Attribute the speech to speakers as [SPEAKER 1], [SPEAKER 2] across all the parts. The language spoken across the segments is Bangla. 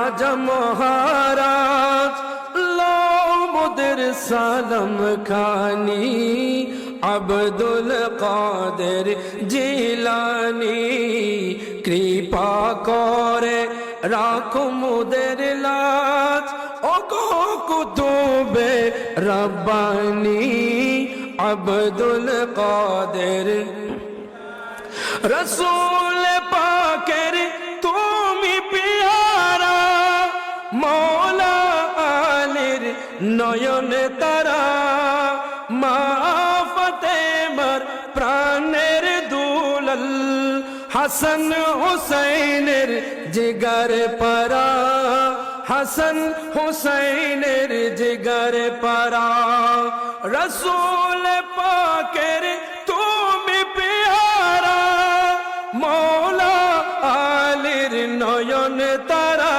[SPEAKER 1] রাজা মহারাজ মোদের সালাম খানি আব্দুল কাদের জিলানি কৃপা করে রাখো মোদের লাজ ওগো কুতুবে রব্বানি আব্দুল কাদের রসূল পাকের তুমি পিয়ারা মৌলা আলীর নয়ন তারা মা ফাতেমার প্রাণের দুলাল হাসান হুসাইনের জিগার পারা হাসান হুসাইনের জিগার পারা রসূল পাকের তুমি পিয়ারা মৌলা আলীর নয়ন তারা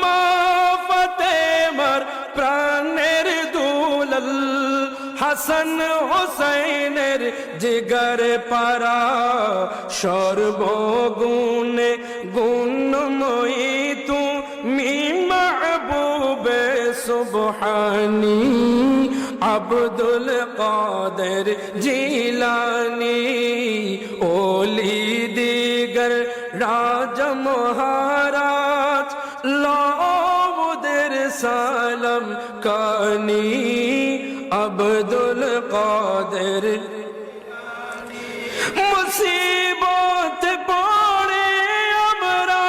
[SPEAKER 1] মা ফাতেমার প্রাণের দুলাল হাসান হুসাইনের জিগার পারা সর্বগুণে গুণময়ী তুমি মাহবুবে সুবহানী আব্দুল কাদের জিলানি ওলি দিগর রাজা মহারাজ মোদের সালাম কানি আব্দুল কাদের মুসিবত পড়ে আমরা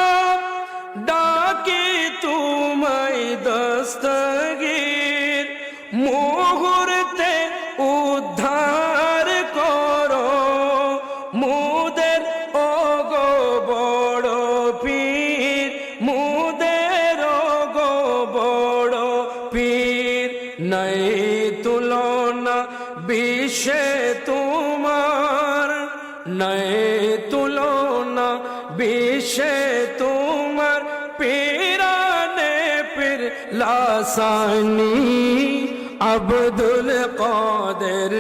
[SPEAKER 1] ডাকি তোমায় দস্তগীর মুহূর্তে উদ্ধার করো মুদের ওগো বড় পীর মুদের ওগো বড় পীর নাই তুলনা বিশ্বে তোমার নাই তুলনা বিশ্বে তোমার পীরানে পীর লাসানি আব্দুল কাদের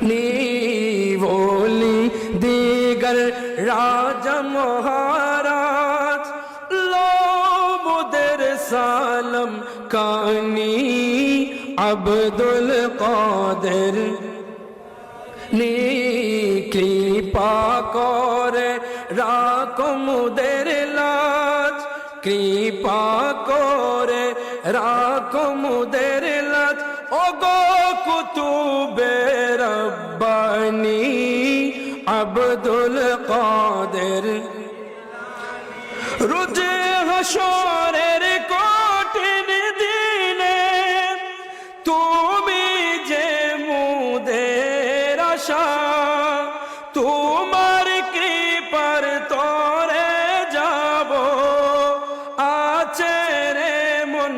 [SPEAKER 1] নিবলি দিগর রাজা মহারাজ মোদের সালাম কানি আব্দুল কাদের কৃপা করে রাখো মোদের লাজ কৃপা করে রাখো মোদের লাজ ওগো কুতুবে রব্বানি আব্দুল কাদের রোজ হাশরের কঠিন দিনে তুমি যে মোদের আশা তোমার কৃপার তরে যাব আছে রে মন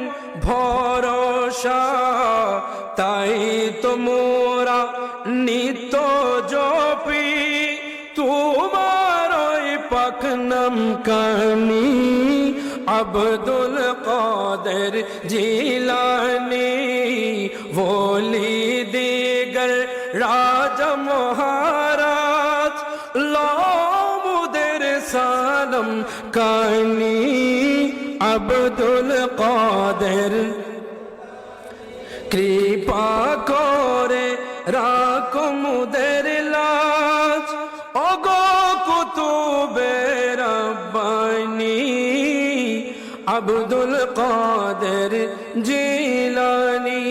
[SPEAKER 1] ভরসা তাই তোমরা নিত্য জপি তোমার ওই পাক নাম কানি আব্দুল কাদের জিলানি ওলি দিগর রাজা মহারাজ মোদের সালাম কানি আব্দুল কাদের কৃপা করে রাখো মোদের লাজ ওগো কুতুবে রব্বানি আব্দুল কাদের জিলানি।